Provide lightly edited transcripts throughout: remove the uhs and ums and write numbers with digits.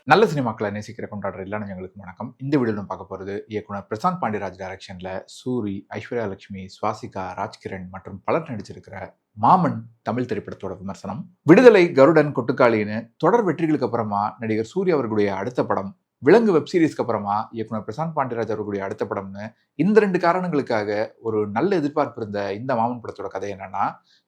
நல்ல சினிமாக்களை நேசிக்கிற கொண்டாடுற எல்லா நெஞ்சங்களுக்கு வணக்கம். இந்த வீடியோல நம்ம பார்க்க போறது இயக்குனர் பிரசாந்த் பாண்டியராஜ் டைரக்ஷன்ல சூரி, ஐஸ்வர்யா லட்சுமி, சுவாசிகா, ராஜ்கிரண் மற்றும் பலர் நடிச்சிருக்கிற மாமன் தமிழ் திரைப்படத்தோட விமர்சனம். விடுதலை, கருடன், கொட்டுக்காளின்னு தொடர் வெற்றிகளுக்கு அப்புறமா நடிகர் சூரி அவர்களுடைய அடுத்த படம் விலங்கு வெப் சீரிஸ்க்கு அப்புறமா இயக்குனர் பிரசாந்த் பாண்டியராஜ் அவர்களுடைய அடுத்த படம்னு இந்த 2 காரணங்களுக்காக ஒரு நல்ல எதிர்பார்ப்பு இருந்த இந்த மாமன் படத்தோட கதை என்னன்னா,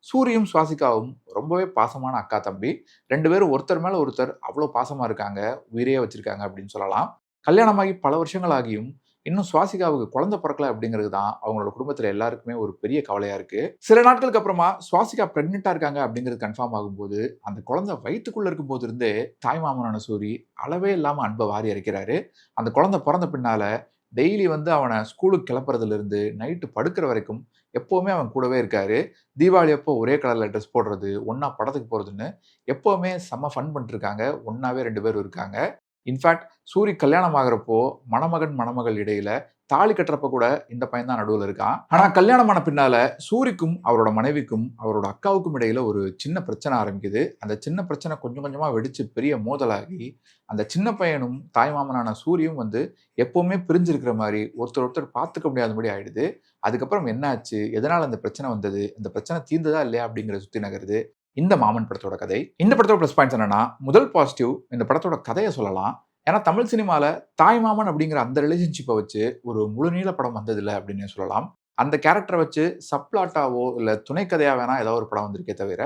சூரியும் சுவாசிகாவும் ரொம்பவே பாசமான அக்கா தம்பி. 2 பேரும் ஒருத்தர் மேல ஒருத்தர் அவ்வளோ பாசமா இருக்காங்க, உயிரையே வச்சிருக்காங்க அப்படின்னு சொல்லலாம். கல்யாணமாகி பல வருஷங்கள் ஆகியும் இன்னும் சுவாசிகாவுக்கு குழந்தை பிறக்கல அப்படிங்கிறது தான் அவங்களோட குடும்பத்துல எல்லாருக்குமே ஒரு பெரிய கவலையா இருக்கு. சில நாட்களுக்கு அப்புறமா சுவாசிகா பிரெக்னெண்டா இருக்காங்க அப்படிங்கிறது கன்ஃபார்ம் ஆகும்போது, அந்த குழந்தை வயித்துக்குள்ள இருக்கும்போது இருந்தே தாய்மாமனான சூரி அளவே இல்லாம அன்பை வாரி இறைக்கிறாரு. அந்த குழந்தை பிறந்த பின்னால டெய்லி வந்து அவனை ஸ்கூலுக்கு கிளப்புறதுல இருந்து நைட்டு படுக்கிற வரைக்கும் எப்பவுமே அவன் கூடவே இருக்காரு. தீபாவளி அப்போ ஒரே கலர்ல ட்ரெஸ் போடுறது, ஒண்ணா படத்துக்கு போறதுன்னு எப்பவுமே செம்ம ஃபன் பண்ணிட்டு இருக்காங்க. ஒண்ணாவே 2 பேரும் இருக்காங்க. இன்ஃபாக்ட் சூரி கல்யாணம் ஆகுறப்போ மணமகன், மணமகள் இடையில தாலி கட்டுறப்ப கூட இந்த பையன் தான் நடுவுல இருக்கான். ஆனா கல்யாணம் ஆன பின்னால சூரிக்கும், அவரோட மனைவிக்கும், அவரோட அக்காவுக்கும் இடையில ஒரு சின்ன பிரச்சனை ஆரம்பிக்குது. அந்த சின்ன பிரச்சனை கொஞ்சம் கொஞ்சமா வெடிச்சு பெரிய மோதலாகி, அந்த சின்ன பையனும் தாய்மாமனான சூரியும் வந்து எப்பவுமே பிரிஞ்சிருக்கிற மாரி ஒருத்தர் ஒருத்தர் பார்த்துக்க முடியாதபடி ஆயிடுது. அதுக்கப்புறம் என்ன ஆச்சு? எதனால அந்த பிரச்சனை வந்தது? அந்த பிரச்சனை தீர்ந்ததா இல்லையா? அப்படிங்கிறத சுத்தி நகருது இந்த மாமன் படத்தோட கதை. இந்த படத்தோட ப்ளஸ் பாயிண்ட்ஸ் என்னன்னா, முதல் பாசிட்டிவ் இந்த படத்தோட கதைய சொல்லலாம். ஏன்னா தமிழ் சினிமால தாய்மாமன் அப்படிங்கிற அந்த ரிலேஷன்ஷிப்பை வச்சு ஒரு முழுநீள படம் வந்ததில்ல அப்படின்னே சொல்லலாம். அந்த கேரக்டரை வச்சு சப்ளாட்டாவோ இல்ல துணைக்கதையா வேணா ஏதாவது ஒரு படம் வந்திருக்கே தவிர,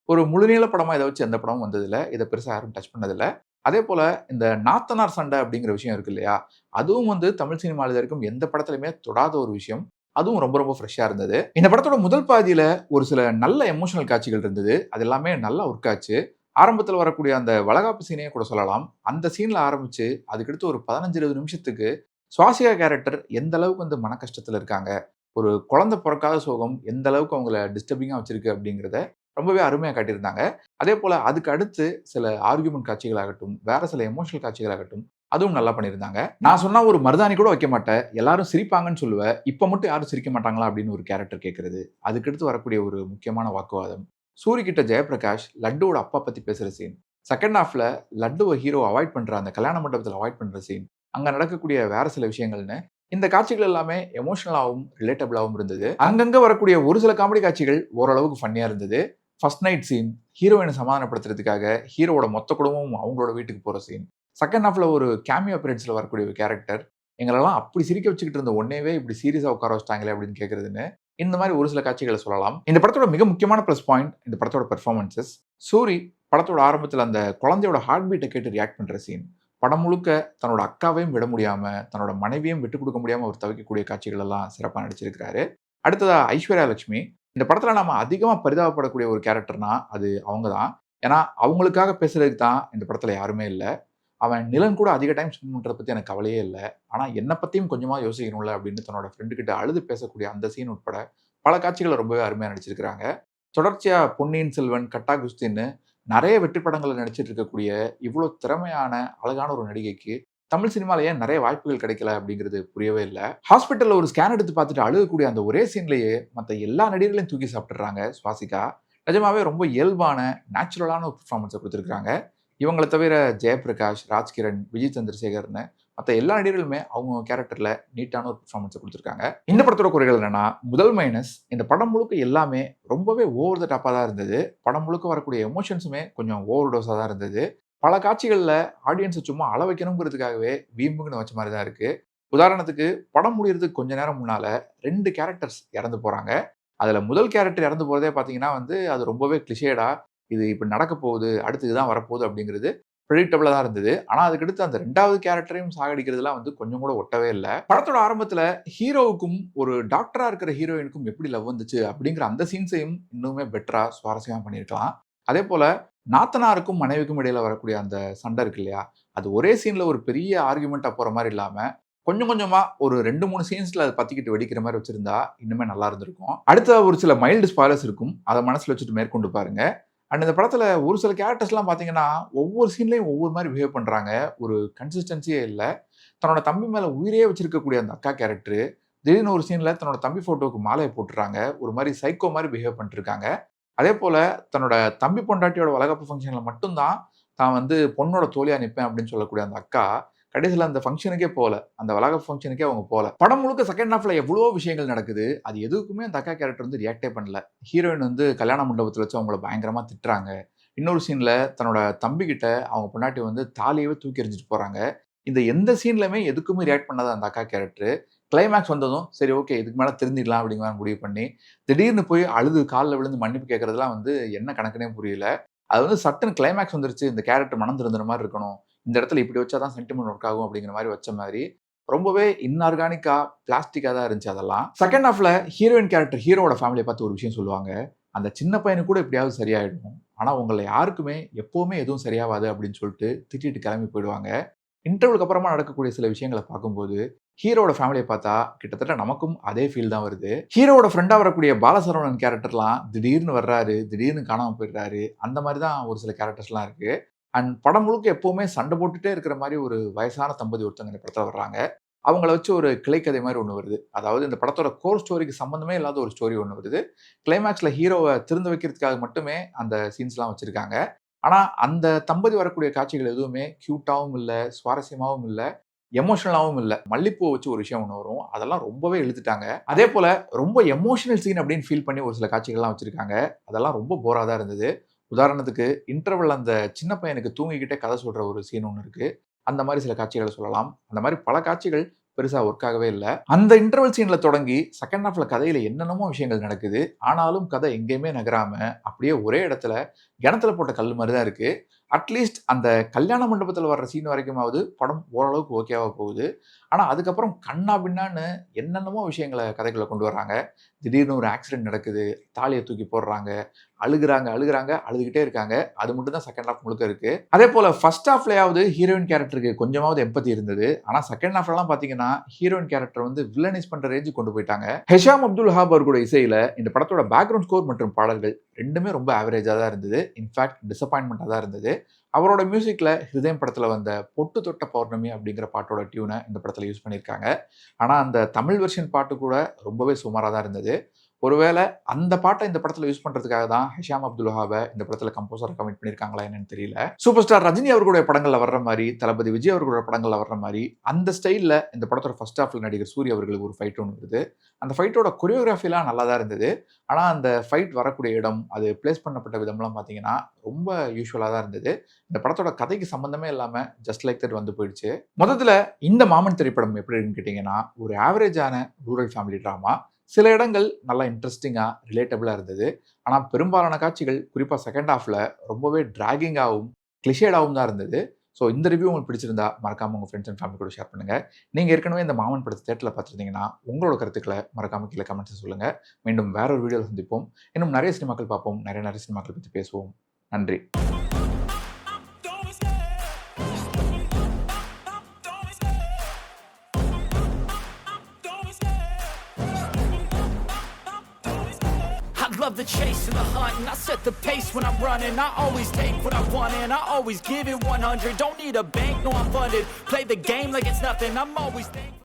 ஒரு முழுநீள படமா இத வச்சு எந்த படமும் வந்ததில்ல. இத பெருசா யாரும் டச் பண்ணதில்ல. அதேபோல இந்த நாத்தனார் சண்டை அப்படிங்கிற விஷயம் இருக்கு இல்லையா? அதுவும் வந்து தமிழ் சினிமால இதுவரைக்கும் எந்த படத்திலுமே தொடாத ஒரு விஷயம். அதுவும் ரொம்ப ரொம்ப ஃப்ரெஷ்ஷா இருந்தது. இந்த படத்தோட முதல் பாதியில ஒரு சில நல்ல எமோஷனல் காட்சிகள் இருந்தது. அது எல்லாமே நல்லா ஒர்க் ஆச்சு. ஆரம்பத்துல வரக்கூடிய அந்த வளகாப்பு சீனயே கூட சொல்லலாம். அந்த சீன்ல ஆரம்பிச்சு, அதுக்கடுத்து ஒரு 15, 20 நிமிஷத்துக்கு சுவாசிகா கேரக்டர் எந்த அளவுக்கு வந்து மன கஷ்டத்துல இருக்காங்க, ஒரு குழந்தை பொறக்காத சோகம் எந்த அளவுக்கு அவங்கள டிஸ்டர்பிங்கா வச்சிருக்கு அப்படிங்கிறத ரொம்பவே அருமையா காட்டியிருந்தாங்க. அதேபோல அதுக்கு அடுத்து சில ஆர்கியூமென்ட் காட்சிகளாகட்டும், வேற சில எமோஷனல் காட்சிகளாகட்டும், அதுவும் நல்லா பண்ணியிருந்தாங்க. நான் சொன்னா ஒரு மருதாணி கூட வைக்க மாட்டேன். எல்லாரும் சிரிப்பாங்கன்னு சொல்லுவேன். இப்ப மட்டும் யாரும் சிரிக்க மாட்டாங்களா அப்படின்னு ஒரு கேரக்டர் கேட்கிறது. அதுக்கடுத்து வரக்கூடிய ஒரு முக்கியமான வாக்குவாதம். சூரி கிட்ட ஜெயப்பிரகாஷ் லட்டுவோட அப்பா பத்தி பேசுற சீன். செகண்ட் ஹாஃப்ல லட்டுவ ஹீரோ அவாய்ட் பண்ற அந்த கல்யாண மண்டபத்துல அவாய்ட் பண்ற சீன். அங்க நடக்கக்கூடிய வேற சில விஷயங்கள்னு இந்த காட்சிகள் எல்லாமே எமோஷனலாவும், ரிலேட்டபிளாவும் இருந்தது. அங்கங்க வரக்கூடிய ஒரு சில காமெடி காட்சிகள் ஓரளவுக்கு ஃபன்னியா இருந்தது. ஃபர்ஸ்ட் நைட் சீன், ஹீரோயின சமாதானப்படுத்துறதுக்காக ஹீரோவோட மொத்த குடும்பமும் அவங்களோட வீட்டுக்கு போற சீன். செகண்ட் ஹாஃப்ல ஒரு கேமியோ அப்பியரன்ஸ்ல வரக்கூடிய ஒரு கேரக்டர். எங்களெல்லாம் அப்படி சிரிக்க வச்சுக்கிட்டு இருந்த ஒன்னேவே இப்படி சீரியஸா உட்கார வச்சுட்டாங்களே அப்படின்னு கேட்கறதுன்னு இந்த மாதிரி ஒரு சில காட்சிகளை சொல்லலாம். இந்த படத்தோட மிக முக்கியமான பிளஸ் பாயிண்ட் இந்த படத்தோட பெர்ஃபார்மன்ஸஸ். சூரி படத்தோட ஆரம்பத்துல அந்த குழந்தையோட ஹார்ட் பீட்ட கேட்டு ரியாக்ட் பண்ற சீன். படம் முழுக்க தன்னோட அக்காவையும் விட முடியாம, தன்னோட மனைவியையும் விட்டுக் கொடுக்க முடியாம அவர் தவிக்கக்கூடிய காட்சிகள் எல்லாம் சிறப்பா நடிச்சிருக்கிறாரு. அடுத்ததா ஐஸ்வர்யா லட்சுமி. இந்த படத்துல நாம அதிகமா பரிதாபப்படக்கூடிய ஒரு கேரக்டர்னா அது அவங்க தான். ஏன்னா அவங்களுக்காக பேசுறதுக்கு தான் இந்த படத்துல யாருமே இல்ல. அவன் நிலன் கூட அதிக டைம் ஸ்பெண்ட் பண்றத பத்தி எனக்கு கவலையே இல்ல. ஆனா என்ன பத்தியும் கொஞ்சமா யோசிக்கணும்ல அப்படின்னு தன்னோட ஃப்ரெண்டு கிட்ட அழுது பேசக்கூடிய அந்த சீன் உட்பட பல காட்சிகள ரொம்பவே அருமையா நடிச்சிருக்கிறாங்க. தொடர்ச்சியா பொன்னியின் செல்வன், கட்டா குஸ்தின்னு நெறைய வெற்றி படங்கள்ல நடிச்சிட்டு இருக்கக்கூடிய இவ்ளோ திறமையான, அழகான ஒரு நடிகைக்கு தமிழ் சினிமால ஏன் நெறைய வாய்ப்புகள் கிடைக்கல அப்படிங்கிறது புரியவே இல்ல. ஹாஸ்பிட்டல்ல ஒரு ஸ்கேன் எடுத்து பார்த்துட்டு அழுகக்கூடிய அந்த ஒரே சீன்லயே மத்த எல்லா நடிகர்களையும் தூக்கி சாப்பிட்டுர்றாங்க சுவாசிகா. நிஜமாவே ரொம்ப இயல்பான, நேச்சுரலான ஒரு பெர்ஃபார்மன்ஸ குடுத்திருக்காங்க. இவங்கள தவிர ஜெயப்பிரகாஷ், ராஜ்கிரண், விஜய் சந்திரசேகர்ன்னு மத்த எல்லா நடிகர்களுமே அவங்க கேரக்டர்ல நீட்டான ஒரு பெர்ஃபார்மன்ஸ குடுத்திருக்காங்க. இந்த படத்தோட குறைகள் என்னன்னா, முதல் மைனஸ் இந்த படம் முழுக்க எல்லாமே ரொம்பவே ஓவர் த டாப்பா தான் இருந்தது. படம் முழுக்க வரக்கூடிய எமோஷன்ஸுமே கொஞ்சம் ஓவர் டோஸா தான் இருந்தது. பல காட்சிகள்ல ஆடியன்ஸ சும்மா அழ வைக்கணுங்கிறதுக்காகவே வீம்புக்குன்னு வச்ச மாரி தான் இருக்கு. உதாரணத்துக்கு படம் முடியறதுக்கு கொஞ்ச நேரம் முன்னால 2 கேரக்டர்ஸ் இறந்து போறாங்க. அதுல முதல் கேரக்டர் இறந்து போறதே பார்த்தீங்கன்னா வந்து, அது ரொம்பவே கிளிஷேடா இது இப்படி நடக்க போகுது, அடுத்து இதுதான் வரப்போகுது அப்படிங்கிறது பிரெடிக்டபிளா தான் இருந்தது. ஆனா அதுக்கடுத்து அந்த 2வது கேரக்டரையும் சாகடிக்கிறதுலாம் வந்து கொஞ்சம் கூட ஒட்டவே இல்ல. படத்தோட ஆரம்பத்துல ஹீரோவுக்கும் ஒரு டாக்டரா இருக்கிற ஹீரோயினுக்கும் எப்படி லவ் வந்துச்சு அப்படிங்கிற அந்த சீன்ஸையும் இன்னுமே பெட்டரா சுவாரஸ்யமா பண்ணியிருக்கலாம். அதேபோல நாத்தனாருக்கும் மனைவிக்கும் இடையில வரக்கூடிய அந்த சண்டை இருக்கு இல்லையா? அது ஒரே சீன்ல ஒரு பெரிய ஆர்குமென்ட்டா போற மாரி இல்லாம, கொஞ்சம் கொஞ்சமா ஒரு 2, 3 சீன்ஸ்ல அது பத்திக்கிட்டு வெடிக்கிற மாரி வச்சிருந்தா இன்னுமே நல்லா இருந்திருக்கும். அடுத்ததா ஒரு சில மைல்டு ஸ்பாய்லர்ஸ் இருக்கும். அத மனசுல வச்சுட்டு மேற்கொண்டு பாருங்க. அண்ட் இந்த படத்துல ஒரு சில கேரக்டர்ஸ்லாம் பார்த்தீங்கன்னா, ஒவ்வொரு சீன்லயும் ஒவ்வொரு மாரி பிஹேவ் பண்றாங்க. ஒரு கன்சிஸ்டன்சியே இல்ல. தன்னோட தம்பி மேல உயிரையே வச்சிருக்கக்கூடிய அந்த அக்கா கேரக்டரு, திடீர்னு ஒரு சீன்ல தன்னோட தம்பி ஃபோட்டோவுக்கு மாலைய போட்டுர்றாங்க. ஒரு மாரி சைக்கோ மாரி பிஹேவ் பண்ணிட்டுருக்காங்க. அதேபோல தன்னோட தம்பி பொண்டாட்டியோட வளகாப்பு ஃபங்ஷன்ல மட்டும் தான், தான் வந்து பொண்ணோட தோழியா நிற்பேன் அப்படின்னு சொல்லக்கூடிய அந்த அக்கா கடைசியில் அந்த ஃபங்க்ஷனுக்கே போகல, அந்த வளாக ஃபங்க்ஷனுக்கே அவங்க போகல. படம் முழுக்க செகண்ட் ஹாஃப்ல எவ்வளோ விஷயங்கள் நடக்குது, அது எதுக்குமே அந்த அக்கா கேரக்டர் வந்து ரியாக்டே பண்ணல. ஹீரோயின் வந்து கல்யாண மண்டபத்தில் வச்சு அவங்கள பயங்கரமா திட்டுறாங்க. இன்னொரு சீன்ல தன்னோட தம்பிக்கிட்ட அவங்க பொண்டாட்டி வந்து தாலியவே தூக்கி எறிஞ்சிட்டு போறாங்க. இந்த எந்த சீன்லயுமே எதுக்குமே ரியாக்ட் பண்ணாத அந்த அக்கா கேரக்டர் கிளைமேக்ஸ் வந்ததும் சரி ஓகே இதுக்கு மேலே திருந்திடலாம் அப்படிங்கிற முடிவு பண்ணி திடீர்னு போய் அழுது காலில் விழுந்து மன்னிப்பு கேட்கறதுலாம் வந்து என்ன கணக்குனே புரியல. அது வந்து சட்டுன்னு கிளைமேக்ஸ் வந்துருச்சு, இந்த கேரக்டர் மனம் திருந்துற மாதிரி இருக்கணும், இந்த இடத்துல இப்படி வச்சாதான் சென்டிமெண்ட் ஒர்க் ஆகும் அப்படிங்கிற மாதிரி வச்ச மாதிரி ரொம்பவே இன்ஆர்கானிக்கா பிளாஸ்டிக்கா தான் இருந்துச்சு அதெல்லாம். செகண்ட் ஹாஃப்ல ஹீரோயின் கேரக்டர் ஹீரோட ஃபேமிலியை பார்த்து ஒரு விஷயம் சொல்லுவாங்க, அந்த சின்ன பையனுக்கு கூட எப்படியாவது சரியாயிடும், ஆனா உங்களை யாருக்குமே எப்பவுமே எதுவும் சரியாவாது அப்படின்னு சொல்லிட்டு திட்டிட்டு கிளம்பி போயிடுவாங்க. இன்டர்வலுக்கு அப்புறமா நடக்கக்கூடிய சில விஷயங்களை பார்க்கும்போது ஹீரோட ஃபேமிலியை பார்த்தா கிட்டத்தட்ட நமக்கும் அதே ஃபீல் தான் வருது. ஹீரோட ஃப்ரெண்டா வரக்கூடிய பாலசரவணன் கேரக்டர்லாம் திடீர்னு வர்றாரு, திடீர்னு காணாம போயிடுறாரு, அந்த மாதிரி தான் ஒரு சில கேரக்டர்ஸ்லாம் இருக்கு. அண்ட் படம் முழுக்க எப்பவுமே சண்டை போட்டுட்டே இருக்கிற மாதிரி ஒரு வயசான தம்பதி ஒருத்தங்க இந்த படத்தில் வர்றாங்க. அவங்கள வச்சு ஒரு கிளைக்கதை மாதிரி ஒன்று வருது. அதாவது இந்த படத்தோட கோர் ஸ்டோரிக்கு சம்பந்தமே இல்லாத ஒரு ஸ்டோரி ஒன்று வருது. கிளைமேக்ஸ்ல ஹீரோவை திருந்த வைக்கிறதுக்காக மட்டுமே அந்த சீன்ஸ்லாம் வச்சிருக்காங்க. ஆனா அந்த தம்பதி வரக்கூடிய காட்சிகள் எதுவுமே கியூட்டாவும் இல்ல, சுவாரஸ்யமாவும் இல்ல, எமோஷனலாவும் இல்ல. மல்லிப்பூ வச்சு ஒரு விஷயம் ஒன்று வரும், அதெல்லாம் ரொம்பவே இழுத்துட்டாங்க. அதே போல ரொம்ப எமோஷனல் சீன் அப்படின்னு ஃபீல் பண்ணி ஒரு சில காட்சிகள்லாம் வச்சிருக்காங்க, அதெல்லாம் ரொம்ப போரா தான் இருந்தது. உதாரணத்துக்கு இன்டர்வல் அந்த சின்ன பையனுக்கு தூங்கிக்கிட்டே கதை சொல்ற ஒரு சீன் ஒன்று இருக்கு, அந்த மாதிரி சில காட்சிகளை சொல்லலாம். அந்த மாதிரி பல காட்சிகள் பெருசா ஒர்க் ஆகவே இல்லை. அந்த இன்டர்வல் சீன்ல தொடங்கி செகண்ட் ஹாஃப்ல கதையில என்னென்னமோ விஷயங்கள் நடக்குது, ஆனாலும் கதை எங்கேயுமே நகராம அப்படியே ஒரே இடத்துல கிணத்துல போட்ட கல் மாதிரி தான் இருக்கு. அட்லீஸ்ட் அந்த கல்யாண மண்டபத்தில் வர்ற சீன் வரைக்குமாவது படம் ஓரளவுக்கு ஓகேவா போகுது. ஆனா அதுக்கப்புறம் கண்ணா பின்னான்னு என்னென்னமோ விஷயங்களை கதைக்குள்ள கொண்டு வர்றாங்க. திடீர்னு ஒரு ஆக்சிடென்ட் நடக்குது, தாலியை தூக்கி போடுறாங்க, அழுகுறாங்க, அழுதுகிட்டே இருக்காங்க. அது மட்டும் தான் செகண்ட் ஹாஃப் முழுக்க இருக்கு. அதே போல ஃபர்ஸ்ட் ஹாஃப்லயாவது ஹீரோயின் கேரக்டருக்கு கொஞ்சமாவது எம்பத்தி இருந்தது. ஆனா செகண்ட் ஹாஃப்லாம் பாத்தீங்கன்னா ஹீரோயின் கேரக்டர் வந்து வில்லனைஸ் பண்ற ரேஞ்சுக்கு கொண்டு போயிட்டாங்க. ஹிஷாம் அப்துல் வஹாப் அவர்களோட இசையில இந்த படத்தோட பேக்ரவுண்ட் ஸ்கோர் மற்றும் பாடல்கள் ரெண்டுமே ரொம்ப ஆவரேஜா தான் இருந்தது. இன்ஃபேக்ட் டிசப்பாயின்மெண்டா தான் இருந்தது. அவரோட மியூசிக்ல ஹிருதயம் படத்துல வந்த பொட்டு தொட்ட பௌர்ணமி அப்படிங்கிற பாட்டோட டியூனை இந்த படத்துல யூஸ் பண்ணியிருக்காங்க. ஆனா அந்த தமிழ் வெர்ஷன் பாட்டு கூட ரொம்பவே சுமாரா தான் இருந்தது. ஒருவேளை அந்த பாட்டை இந்த படத்துல யூஸ் பண்றதுக்காக தான் ஹிஷாம் அப்துல் வஹாபை இந்த படத்துல கம்போசரா கமிட் பண்ணிருக்காங்களா என்னன்னு தெரியல. சூப்பர் ஸ்டார் ரஜினி அவர்களுடைய படங்கள்ல வர்ற மாதிரி, தளபதி விஜய் அவர்களுடைய படங்கள்ல வர்ற மாதிரி அந்த ஸ்டைல்ல இந்த படத்தோட ஃபர்ஸ்ட் ஹாஃப்ல நடிகர் சூர்யா அவர்களுக்கு ஒரு ஃபைட் ஒன்று வருது. அந்த ஃபைட்டோட கொரியோகிராஃபிலாம் நல்லா தான் இருந்தது. ஆனா அந்த ஃபைட் வரக்கூடிய இடம், அது பிளேஸ் பண்ணப்பட்ட விதம்லாம் பாத்தீங்கன்னா ரொம்ப யூஸ்வலா தான் இருந்தது. இந்த படத்தோட கதைக்கு சம்பந்தமே இல்லாம ஜஸ்ட் லைக் தட் வந்து போயிடுச்சு. மொத்தத்துல இந்த மாமன் திரைப்படம் எப்படி இருக்குன்னு கேட்டீங்கன்னா ஒரு ஆவரேஜான ரூரல் ஃபேமிலி டிராமா. சில இடங்கள் நல்லா இன்ட்ரெஸ்டிங்கா ரிலேட்டபிளா இருந்தது. ஆனா பெரும்பாலான காட்சிகள் குறிப்பா செகண்ட் ஹாஃப்ல ரொம்பவே டிராகிங்காகவும் கிளிஷேடாகவும் தான் இருந்தது. ஸோ இந்த ரிவ்யூ உங்களுக்கு பிடிச்சிருந்தா மறக்காம உங்க ஃப்ரெண்ட்ஸ் அண்ட் ஃபேமிலி கூட ஷேர் பண்ணுங்க. நீங்க ஏற்கனவே இந்த மாமன் படத்தை தியேட்டர்ல பார்த்துருந்தீங்கன்னா உங்களோட கருத்துக்களை மறக்காம கீழே கமெண்ட்ஸ் சொல்லுங்க. மீண்டும் வேற ஒரு வீடியோவில் சந்திப்போம். இன்னும் நிறைய சினிமாக்கள் பார்ப்போம், நிறைய சினிமாக்கள் பற்றி பேசுவோம். நன்றி. Love the chase and the hunt, and I set the pace when I'm running. I always take what I want and I always give it 100. Don't need a bank, no I'm funded. Play the game like it's nothing, I'm always thankful.